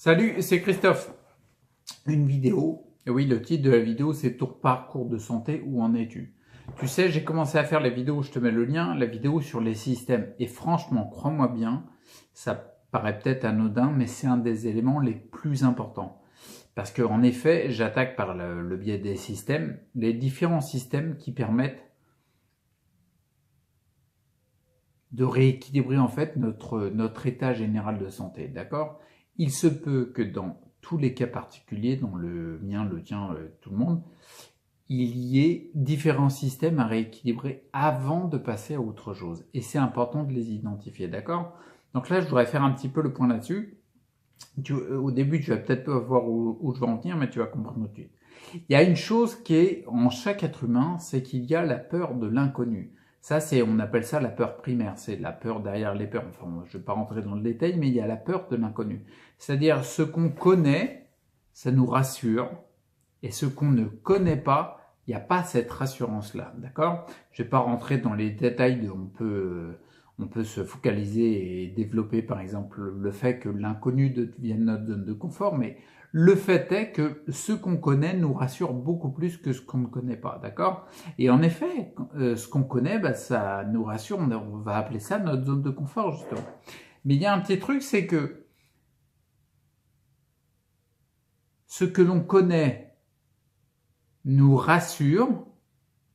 Salut, c'est Christophe. Une vidéo. Et oui, le titre de la vidéo, c'est ton parcours de santé, où en es-tu? Tu sais, j'ai commencé à faire la vidéo, je te mets le lien, la vidéo sur les systèmes. Et franchement, crois-moi bien, ça paraît peut-être anodin, mais c'est un des éléments les plus importants. Parce qu'en effet, j'attaque par le biais des systèmes, les différents systèmes qui permettent de rééquilibrer en fait notre état général de santé, d'accord? Il se peut que dans tous les cas particuliers, dans le mien, le tien, tout le monde, il y ait différents systèmes à rééquilibrer avant de passer à autre chose. Et c'est important de les identifier, d'accord? Donc là, je voudrais faire un petit peu le point là-dessus. Au début, tu vas peut-être pas voir où je vais en venir, mais tu vas comprendre tout de suite. Il y a une chose qui est en chaque être humain, c'est qu'il y a la peur de l'inconnu. Ça, on appelle ça la peur primaire, c'est la peur derrière les peurs. Enfin, je ne vais pas rentrer dans le détail, mais il y a la peur de l'inconnu. C'est-à-dire, ce qu'on connaît, ça nous rassure, et ce qu'on ne connaît pas, il n'y a pas cette rassurance-là, d'accord? Je ne vais pas rentrer dans les détails de on peut se focaliser et développer, par exemple, le fait que l'inconnu devienne notre zone de confort, mais le fait est que ce qu'on connaît nous rassure beaucoup plus que ce qu'on ne connaît pas, d'accord? Et en effet, ce qu'on connaît, ça nous rassure, on va appeler ça notre zone de confort, justement. Mais il y a un petit truc, c'est que ce que l'on connaît nous rassure,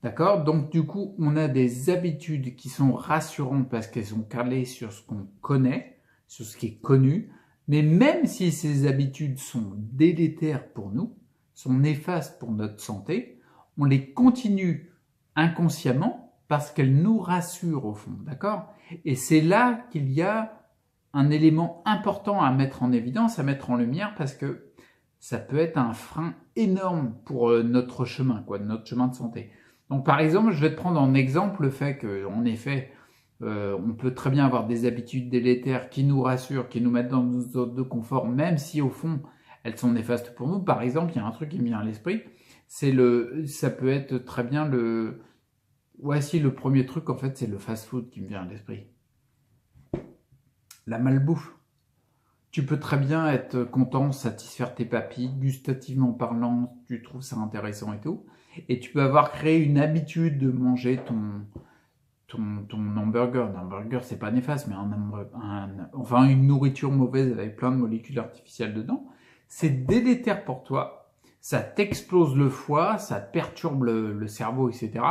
d'accord? Donc du coup, on a des habitudes qui sont rassurantes parce qu'elles sont calées sur ce qu'on connaît, sur ce qui est connu. Mais même si ces habitudes sont délétères pour nous, sont néfastes pour notre santé, on les continue inconsciemment parce qu'elles nous rassurent au fond, d'accord? Et c'est là qu'il y a un élément important à mettre en évidence, à mettre en lumière, parce que ça peut être un frein énorme pour notre chemin, notre chemin de santé. Donc par exemple, je vais te prendre en exemple le fait qu'en effet, on peut très bien avoir des habitudes délétères qui nous rassurent, qui nous mettent dans une zone de confort, même si au fond, elles sont néfastes pour nous. Par exemple, il y a un truc qui me vient à l'esprit, ça peut être très bien si le premier truc, en fait, c'est le fast-food qui me vient à l'esprit. La malbouffe. Tu peux très bien être content, satisfaire tes papilles, gustativement parlant, tu trouves ça intéressant et tout. Et tu peux avoir créé une habitude de manger ton hamburger. Un hamburger, c'est pas néfaste, mais enfin une nourriture mauvaise avec plein de molécules artificielles dedans. C'est délétère pour toi. Ça t'explose le foie, ça te perturbe le cerveau, etc.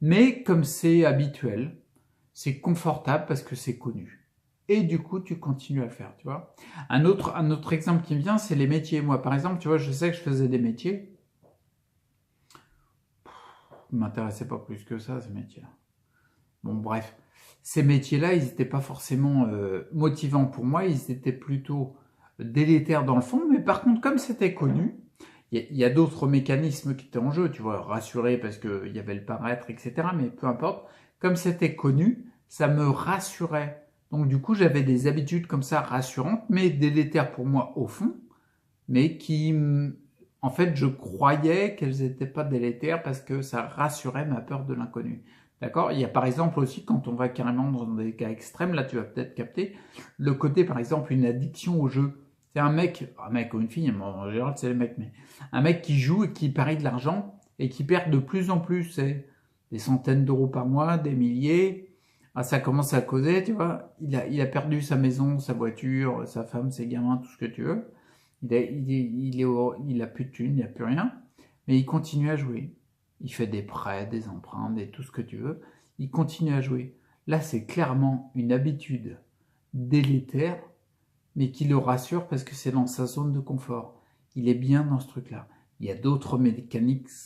Mais comme c'est habituel, c'est confortable parce que c'est connu. Et du coup, tu continues à le faire, tu vois. Un autre exemple qui me vient, c'est les métiers. Moi, par exemple, tu vois, je sais que je faisais des métiers. Ne m'intéressaient pas plus que ça, ces métiers-là. Bon, bref. Ces métiers-là, ils n'étaient pas forcément motivants pour moi. Ils étaient plutôt délétères dans le fond. Mais par contre, comme c'était connu, il y a d'autres mécanismes qui étaient en jeu, tu vois, rassurer parce qu'il y avait le paraître, etc. Mais peu importe. Comme c'était connu, ça me rassurait. Donc du coup, j'avais des habitudes comme ça rassurantes, mais délétères pour moi au fond, mais qui, en fait, je croyais qu'elles n'étaient pas délétères parce que ça rassurait ma peur de l'inconnu. D'accord? Il y a par exemple aussi, quand on va carrément dans des cas extrêmes, là tu vas peut-être capter, le côté par exemple une addiction au jeu. C'est un mec ou une fille, en général c'est les mecs, mais un mec qui joue et qui parie de l'argent et qui perd de plus en plus, c'est des centaines d'euros par mois, des milliers. Ah, ça commence à causer, tu vois. Il a perdu sa maison, sa voiture, sa femme, ses gamins, tout ce que tu veux. Il a plus de thunes, il a plus rien. Mais il continue à jouer. Il fait des prêts, des emprunts, tout ce que tu veux. Il continue à jouer. Là, c'est clairement une habitude délétère, mais qui le rassure parce que c'est dans sa zone de confort. Il est bien dans ce truc-là. Il y a d'autres mécanismes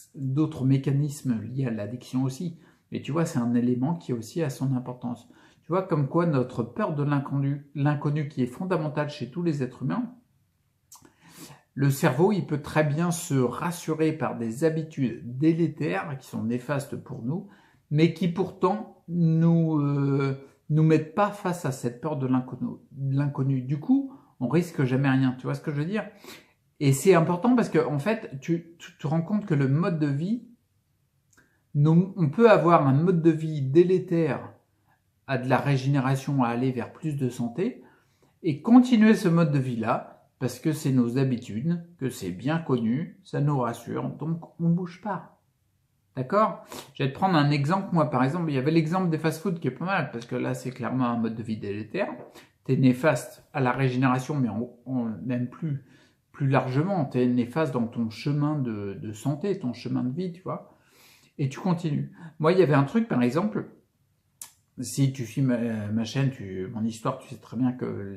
liés à l'addiction aussi. Mais tu vois, c'est un élément qui aussi a son importance. Tu vois, comme quoi notre peur de l'inconnu qui est fondamentale chez tous les êtres humains, le cerveau, il peut très bien se rassurer par des habitudes délétères qui sont néfastes pour nous, mais qui pourtant nous mettent pas face à cette peur de l'inconnu. Du coup, on risque jamais rien. Tu vois ce que je veux dire? Et c'est important parce que en fait, tu te rends compte que le mode de vie, on peut avoir un mode de vie délétère à de la régénération, à aller vers plus de santé, et continuer ce mode de vie-là, parce que c'est nos habitudes, que c'est bien connu, ça nous rassure, donc on ne bouge pas. D'accord? Je vais te prendre un exemple. Moi, par exemple, il y avait l'exemple des fast-food qui est pas mal, parce que là, c'est clairement un mode de vie délétère. T'es néfaste à la régénération, mais même plus largement, t'es néfaste dans ton chemin de santé, ton chemin de vie, tu vois. Et tu continues. Moi, il y avait un truc, par exemple, si tu suis ma chaîne, mon histoire, tu sais très bien que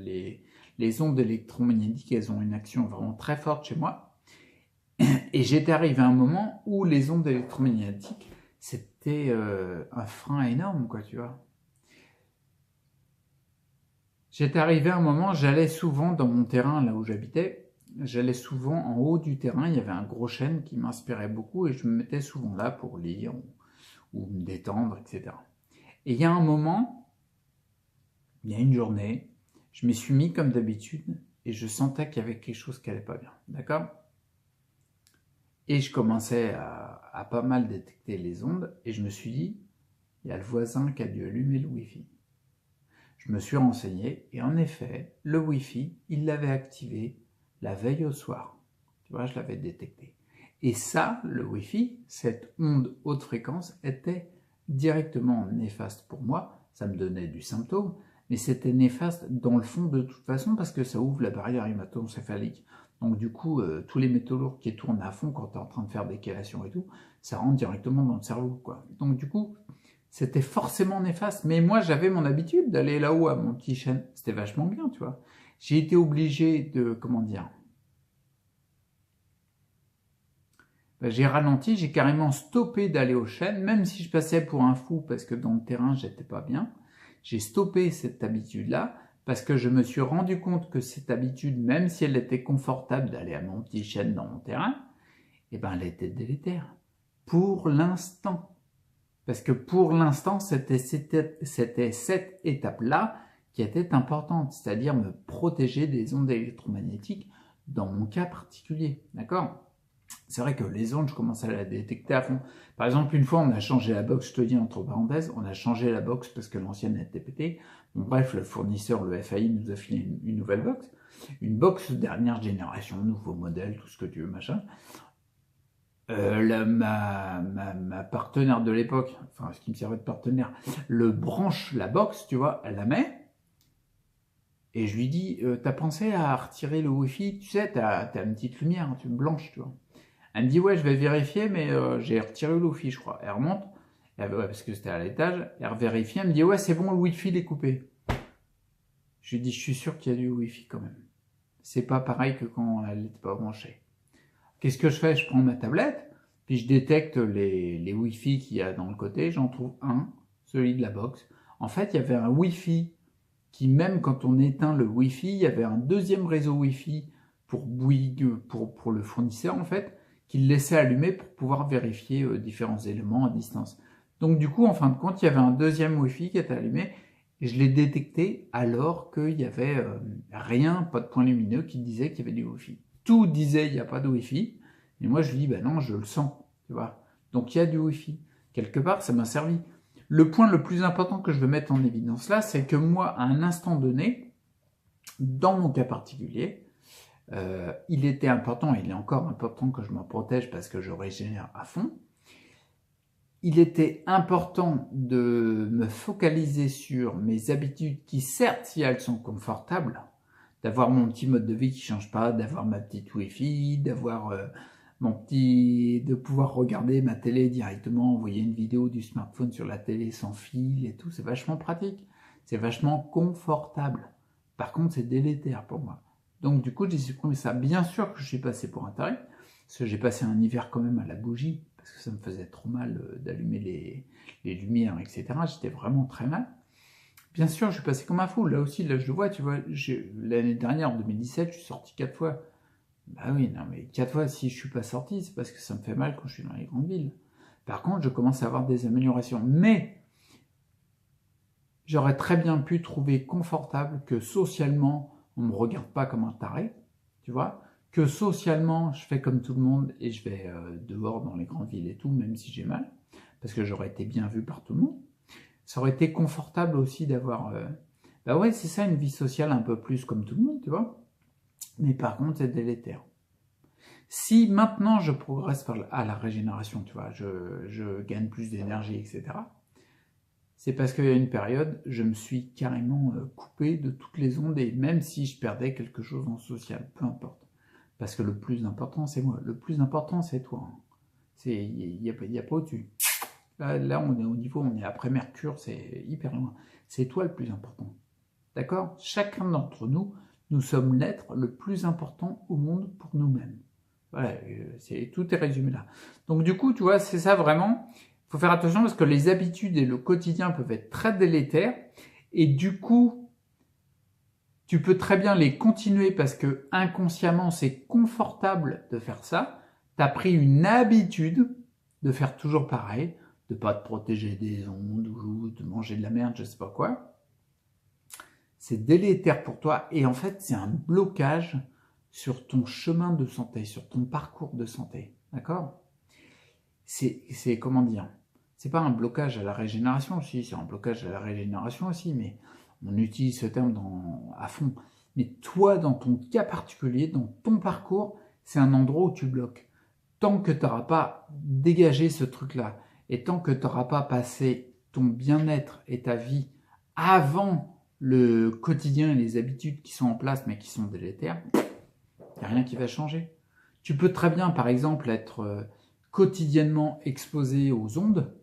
les ondes électromagnétiques, elles ont une action vraiment très forte chez moi. Et j'étais arrivé à un moment où les ondes électromagnétiques, c'était un frein énorme, quoi, tu vois. J'étais arrivé à un moment, j'allais souvent dans mon terrain, là où j'habitais, j'allais souvent en haut du terrain, il y avait un gros chêne qui m'inspirait beaucoup et je me mettais souvent là pour lire ou me détendre, etc. Et il y a un moment, il y a une journée, je m'y suis mis comme d'habitude et je sentais qu'il y avait quelque chose qui allait pas bien, d'accord? Et je commençais à pas mal détecter les ondes et je me suis dit, il y a le voisin qui a dû allumer le Wi-Fi. Je me suis renseigné et en effet, le Wi-Fi, il l'avait activé la veille au soir. Tu vois, je l'avais détecté. Et ça, le Wi-Fi, cette onde haute fréquence, était directement néfaste pour moi. Ça me donnait du symptôme, mais c'était néfaste dans le fond de toute façon parce que ça ouvre la barrière hémato-encéphalique. Donc du coup, tous les métaux lourds qui tournent à fond quand tu es en train de faire des chélations et tout, ça rentre directement dans le cerveau, quoi. Donc du coup, c'était forcément néfaste. Mais moi, j'avais mon habitude d'aller là-haut à mon petit chêne. C'était vachement bien, tu vois. J'ai été obligé de, comment dire, j'ai ralenti, j'ai carrément stoppé d'aller au chêne, même si je passais pour un fou parce que dans le terrain, j'étais pas bien. J'ai stoppé cette habitude-là parce que je me suis rendu compte que cette habitude, même si elle était confortable d'aller à mon petit chêne dans mon terrain, eh ben, elle était délétère. Pour l'instant. Parce que pour l'instant, c'était cette étape-là qui était importante, c'est-à-dire me protéger des ondes électromagnétiques dans mon cas particulier. D'accord? C'est vrai que les ondes, je commence à la détecter à fond. Par exemple, une fois, on a changé la box, je te dis entre parenthèses, on a changé la box parce que l'ancienne était pétée. Bon, bref, le fournisseur, le FAI, nous a filé une nouvelle box. Une box dernière génération, nouveau modèle, tout ce que tu veux, machin. Ma partenaire de l'époque, enfin ce qui me servait de partenaire, le branche la box, tu vois, elle la met, et je lui dis, t'as pensé à retirer le Wi-Fi, tu sais, t'as une petite lumière, tu blanche, tu vois. Elle me dit, ouais, je vais vérifier, mais j'ai retiré le Wi-Fi, je crois. Elle remonte, ouais, parce que c'était à l'étage, elle vérifie, elle me dit, ouais, c'est bon, le Wi-Fi, il est coupé. Je lui dis, je suis sûr qu'il y a du Wi-Fi quand même. C'est pas pareil que quand elle n'était pas branchée. Qu'est-ce que je fais? Je prends ma tablette, puis je détecte les Wi-Fi qu'il y a dans le côté, j'en trouve un, celui de la box. En fait, il y avait un Wi-Fi qui, même quand on éteint le Wi-Fi, il y avait un deuxième réseau Wi-Fi pour le fournisseur, en fait, qui le laissait allumer pour pouvoir vérifier différents éléments à distance. Donc du coup, en fin de compte, il y avait un deuxième Wi-Fi qui était allumé, et je l'ai détecté alors qu'il n'y avait rien, pas de point lumineux qui disait qu'il y avait du Wi-Fi. Tout disait il n'y a pas de Wi-Fi, et moi je lui dis ben non, je le sens, tu vois. Donc il y a du Wi-Fi. Quelque part, ça m'a servi. Le point le plus important que je veux mettre en évidence là, c'est que moi, à un instant donné, dans mon cas particulier, il était important, et il est encore important que je m'en protège parce que je régénère à fond. Il était important de me focaliser sur mes habitudes qui, certes, si elles sont confortables, d'avoir mon petit mode de vie qui change pas, d'avoir ma petite Wi-Fi, d'avoir de pouvoir regarder ma télé directement, envoyer une vidéo du smartphone sur la télé sans fil et tout, c'est vachement pratique, c'est vachement confortable. Par contre, c'est délétère pour moi. Donc du coup, j'ai supprimé ça. Bien sûr que je suis passé pour un taré, parce que j'ai passé un hiver quand même à la bougie, parce que ça me faisait trop mal d'allumer les lumières, etc. J'étais vraiment très mal. Bien sûr, je suis passé comme un fou. Là aussi, là, je le vois, tu vois. L'année dernière, en 2017, je suis sorti 4 fois. Bah oui, non, mais 4 fois, si je suis pas sorti, c'est parce que ça me fait mal quand je suis dans les grandes villes. Par contre, je commence à avoir des améliorations. Mais, j'aurais très bien pu trouver confortable que socialement, on me regarde pas comme un taré, tu vois. Que socialement, je fais comme tout le monde et je vais dehors dans les grandes villes et tout, même si j'ai mal. Parce que j'aurais été bien vu par tout le monde. Ça aurait été confortable aussi d'avoir... Bah ouais, c'est ça, une vie sociale un peu plus comme tout le monde, tu vois. Mais par contre, c'est délétère. Si maintenant je progresse à la régénération, tu vois, je gagne plus d'énergie, etc., c'est parce qu'il y a une période, je me suis carrément coupé de toutes les ondes, et même si je perdais quelque chose en social, peu importe. Parce que le plus important, c'est moi. Le plus important, c'est toi. Il n'y a pas au-dessus. Là, on est au niveau, on est après Mercure, c'est hyper loin. C'est toi le plus important. D'accord? Chacun d'entre nous, nous sommes l'être le plus important au monde pour nous-mêmes. Voilà, tout est résumé là. Donc du coup, tu vois, c'est ça vraiment. Il faut faire attention parce que les habitudes et le quotidien peuvent être très délétères. Et du coup, tu peux très bien les continuer parce que inconsciemment, c'est confortable de faire ça. Tu as pris une habitude de faire toujours pareil, de pas te protéger des ondes ou de manger de la merde, je sais pas quoi. C'est délétère pour toi et en fait, c'est un blocage sur ton chemin de santé, sur ton parcours de santé. D'accord? C'est comment dire? C'est pas un blocage à la régénération, si, c'est un blocage à la régénération aussi, mais on utilise ce terme à fond. Mais toi, dans ton cas particulier, dans ton parcours, c'est un endroit où tu bloques. Tant que tu n'auras pas dégagé ce truc-là, et tant que tu n'auras pas passé ton bien-être et ta vie avant le quotidien et les habitudes qui sont en place mais qui sont délétères, il n'y a rien qui va changer. Tu peux très bien, par exemple, être quotidiennement exposé aux ondes,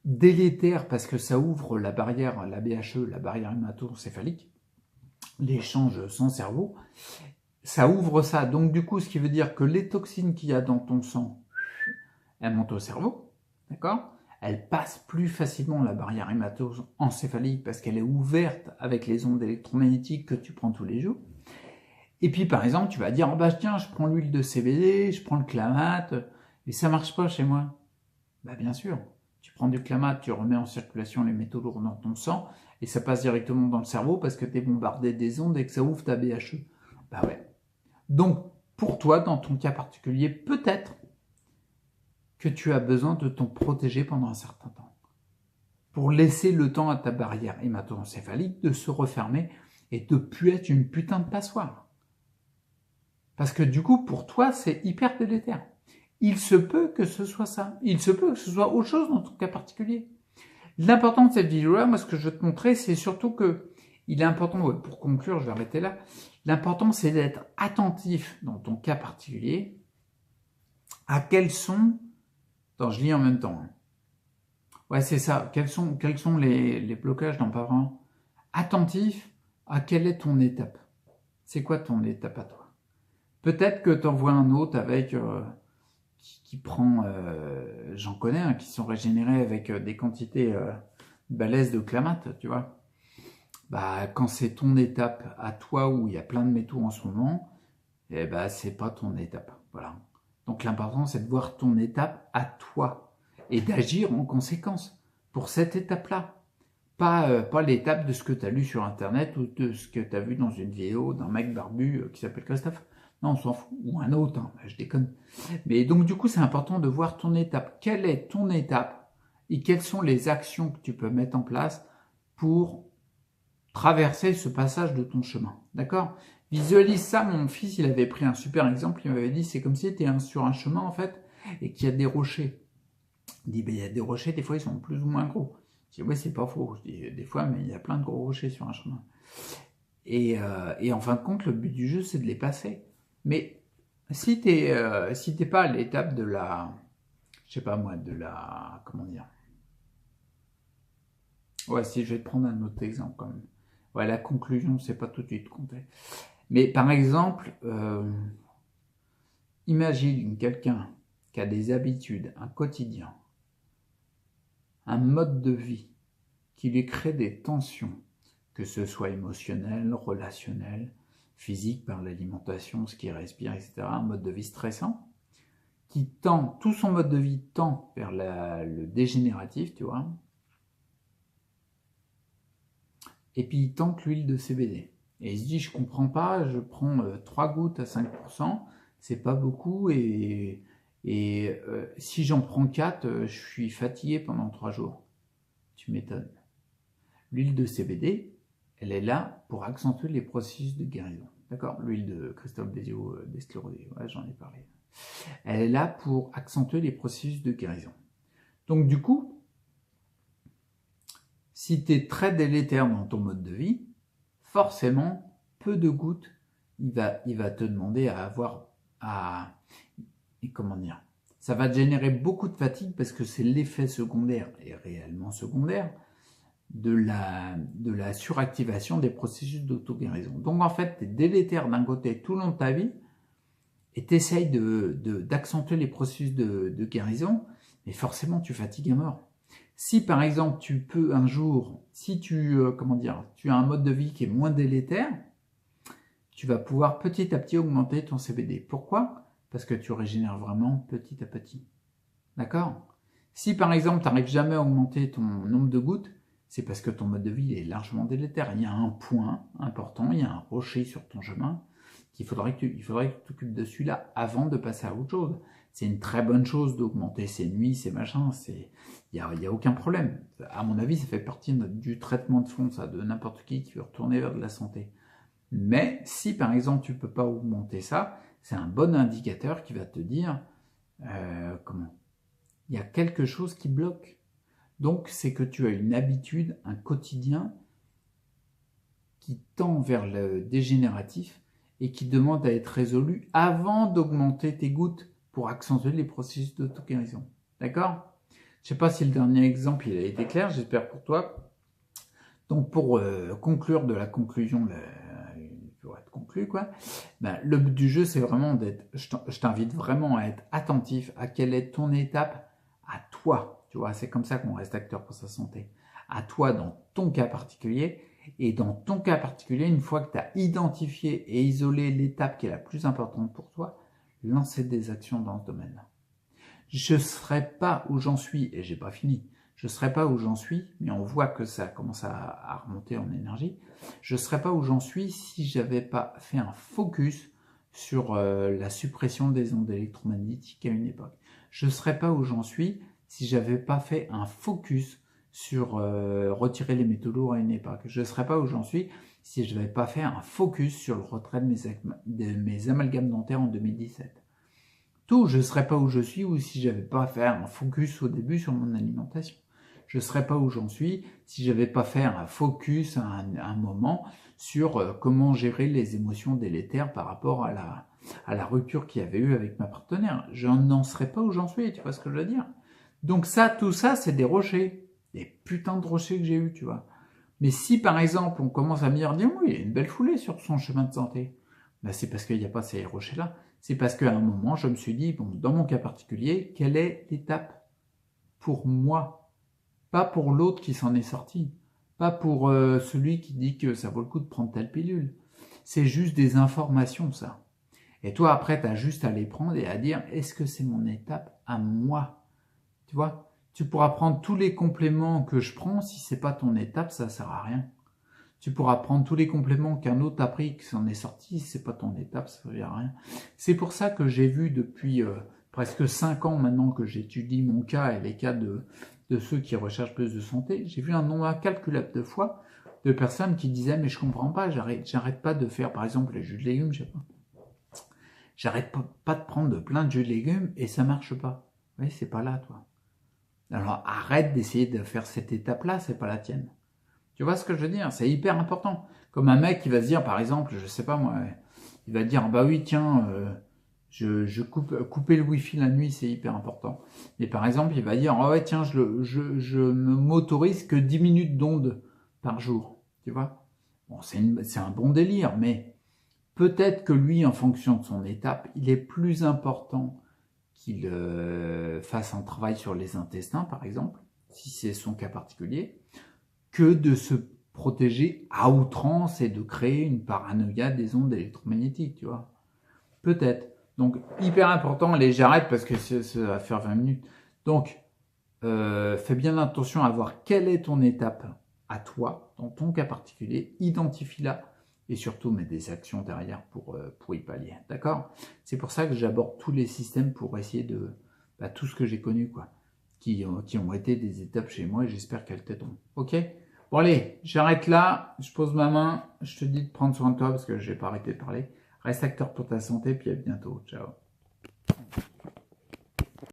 délétère parce que ça ouvre la barrière, la BHE, la barrière hémato-encéphalique, l'échange sans cerveau, ça ouvre ça. Donc du coup, ce qui veut dire que les toxines qu'il y a dans ton sang, elles montent au cerveau, d'accord? Elles passent plus facilement la barrière hémato-encéphalique parce qu'elle est ouverte avec les ondes électromagnétiques que tu prends tous les jours. Et puis par exemple, tu vas dire, oh bah tiens, je prends l'huile de CBD, je prends le Clamate, et ça marche pas chez moi. Bah bien sûr, tu prends du Clamate, tu remets en circulation les métaux lourds dans ton sang, et ça passe directement dans le cerveau parce que tu es bombardé des ondes et que ça ouvre ta BHE. Bah ouais. Donc, pour toi, dans ton cas particulier, peut-être que tu as besoin de t'en protéger pendant un certain temps. Pour laisser le temps à ta barrière hémato-encéphalique de se refermer et de plus être une putain de passoire. Parce que du coup, pour toi, c'est hyper délétère. Il se peut que ce soit ça. Il se peut que ce soit autre chose dans ton cas particulier. L'important de cette vidéo-là, moi, ce que je veux te montrer, c'est surtout que il est important, pour conclure, je vais arrêter là, l'important, c'est d'être attentif dans ton cas particulier à quels sont... Attends, je lis en même temps. Ouais, c'est ça. Quels sont les blocages dans Parent? Attentif à quelle est ton étape. C'est quoi ton étape à toi? Peut-être que tu en vois un autre avec... qui prend... j'en connais, hein, qui sont régénérés avec des quantités balèzes de Clamate, tu vois. Bah, quand c'est ton étape à toi où il y a plein de métaux en ce moment, eh ben, c'est pas ton étape. Voilà. Donc l'important, c'est de voir ton étape à toi et d'agir en conséquence pour cette étape-là. Pas l'étape de ce que tu as lu sur Internet ou de ce que tu as vu dans une vidéo d'un mec barbu qui s'appelle Christophe. Non, on s'en fout. Ou un autre, hein, je déconne. Mais donc, du coup, c'est important de voir ton étape. Quelle est ton étape et quelles sont les actions que tu peux mettre en place pour traverser ce passage de ton chemin. D'accord? Visualise ça. Mon fils, il avait pris un super exemple. Il m'avait dit, c'est comme si tu es sur un chemin, en fait, et qu'il y a des rochers. Il dit, ben, il y a des rochers, des fois, ils sont plus ou moins gros. Je dis, ouais, c'est pas faux. Je dis, des fois, mais il y a plein de gros rochers sur un chemin. Et en fin de compte, le but du jeu, c'est de les passer. Mais si t'es pas à l'étape de la... Je sais pas moi, de la... Comment dire? Ouais, si je vais te prendre un autre exemple quand même. Ouais, la conclusion, c'est pas tout de suite compté. Mais par exemple, imagine quelqu'un qui a des habitudes, un quotidien, un mode de vie qui lui crée des tensions, que ce soit émotionnel, relationnel, physique par l'alimentation, ce qu'il respire, etc. Un mode de vie stressant, qui tend, tout son mode de vie tend vers le dégénératif, tu vois. Et puis il tente l'huile de CBD. Et il se dit, je comprends pas, je prends 3 gouttes à 5%, c'est pas beaucoup, et si j'en prends 4, je suis fatigué pendant 3 jours. Tu m'étonnes. L'huile de CBD, elle est là pour accentuer les processus de guérison. d'accord? L'huile de Christophe Béziot d'Esclerodé, ouais, j'en ai parlé. Elle est là pour accentuer les processus de guérison. Donc du coup, si tu es très délétère dans ton mode de vie, forcément, peu de gouttes, il va te demander à avoir, comment dire, ça va te générer beaucoup de fatigue parce que c'est l'effet secondaire, et réellement secondaire, de la suractivation des processus d'auto-guérison. Donc en fait, tu es délétère d'un côté tout le long de ta vie, et tu essayes d'accentuer les processus de guérison, mais forcément tu fatigues à mort. Si par exemple tu peux un jour, si tu as un mode de vie qui est moins délétère, tu vas pouvoir petit à petit augmenter ton CBD. Pourquoi? Parce que tu régénères vraiment petit à petit. D'accord? Si par exemple tu n'arrives jamais à augmenter ton nombre de gouttes, c'est parce que ton mode de vie est largement délétère. Il y a un point important, il y a un rocher sur ton chemin qu'il faudrait que tu t'occupes de celui-là avant de passer à autre chose. C'est une très bonne chose d'augmenter ses nuits, ses machins, il y a aucun problème. À mon avis, ça fait partie du traitement de fond, ça, de n'importe qui veut retourner vers de la santé. Mais si par exemple tu ne peux pas augmenter ça, c'est un bon indicateur qui va te dire il y a quelque chose qui bloque. Donc c'est que tu as une habitude, un quotidien qui tend vers le dégénératif et qui demande à être résolu avant d'augmenter tes gouttes pour accentuer les processus d'auto-guérison. D'accord? Je ne sais pas si le dernier exemple il a été clair, j'espère pour toi. Donc pour conclure de la conclusion, pour être conclu, quoi, le but du jeu c'est vraiment d'être, je t'invite vraiment à être attentif à quelle est ton étape à toi, tu vois, c'est comme ça qu'on reste acteur pour sa santé, à toi dans ton cas particulier. Et dans ton cas particulier, une fois que tu as identifié et isolé l'étape qui est la plus importante pour toi, lancer des actions dans ce domaine-là. Je ne serai pas où j'en suis, et j'ai pas fini, je ne serai pas où j'en suis, mais on voit que ça commence à remonter en énergie, je ne serai pas où j'en suis si j'avais pas fait un focus sur la suppression des ondes électromagnétiques à une époque. Je ne serai pas où j'en suis si j'avais pas fait un focus sur retirer les métaux lourds à une époque. Je ne serais pas où j'en suis si je n'avais pas fait un focus sur le retrait de mes amalgames dentaires en 2017. Je ne serais pas où je suis ou si je n'avais pas fait un focus au début sur mon alimentation. Je ne serais pas où j'en suis si je n'avais pas fait un focus à un moment sur comment gérer les émotions délétères par rapport à la rupture qu'il y avait eu avec ma partenaire. Je n'en serais pas où j'en suis, tu vois ce que je veux dire? Donc tout ça, c'est des rochers. Des putains de rochers que j'ai eu, tu vois. Mais si par exemple on commence à me dire, oui, il y a une belle foulée sur son chemin de santé, c'est parce qu'il n'y a pas ces rochers-là. C'est parce qu'à un moment, je me suis dit, bon, dans mon cas particulier, quelle est l'étape pour moi? Pas pour l'autre qui s'en est sorti. Pas pour celui qui dit que ça vaut le coup de prendre telle pilule. C'est juste des informations, ça. Et toi, après, tu as juste à les prendre et à dire, est-ce que c'est mon étape à moi? Tu vois? Tu pourras prendre tous les compléments que je prends, si c'est pas ton étape, ça sert à rien. Tu pourras prendre tous les compléments qu'un autre a pris, qui s'en est sorti, si c'est pas ton étape, ça sert à rien. C'est pour ça que j'ai vu depuis presque 5 ans maintenant que j'étudie mon cas et les cas de ceux qui recherchent plus de santé, j'ai vu un nombre incalculable de fois de personnes qui disaient mais je comprends pas, j'arrête pas de faire par exemple les jus de légumes, je sais pas. J'arrête pas de prendre plein de jus de légumes et ça marche pas. Oui, c'est pas là, toi. Alors arrête d'essayer de faire cette étape-là, c'est pas la tienne. Tu vois ce que je veux dire? C'est hyper important. Comme un mec qui va se dire, par exemple, je sais pas moi, il va dire, bah oui, tiens, je couper le wifi la nuit, c'est hyper important. Mais par exemple, il va dire, oh ouais, tiens, je m'autorise que 10 minutes d'onde par jour. Tu vois? Bon, c'est un bon délire, mais peut-être que lui, en fonction de son étape, il est plus important qu'il fasse un travail sur les intestins, par exemple, si c'est son cas particulier, que de se protéger à outrance et de créer une paranoïa des ondes électromagnétiques, tu vois. Peut-être. Donc, hyper important, allez, j'arrête parce que ça va faire 20 minutes. Donc, fais bien attention à voir quelle est ton étape à toi, dans ton cas particulier, identifie-la, et surtout mets des actions derrière pour y pallier, d'accord? C'est pour ça que j'aborde tous les systèmes pour essayer de... tout ce que j'ai connu, quoi, qui ont été des étapes chez moi, et j'espère qu'elles t'aideront, ok? Bon allez, j'arrête là, je pose ma main, je te dis de prendre soin de toi parce que je vais pas arrêter de parler. Reste acteur pour ta santé, puis à bientôt. Ciao.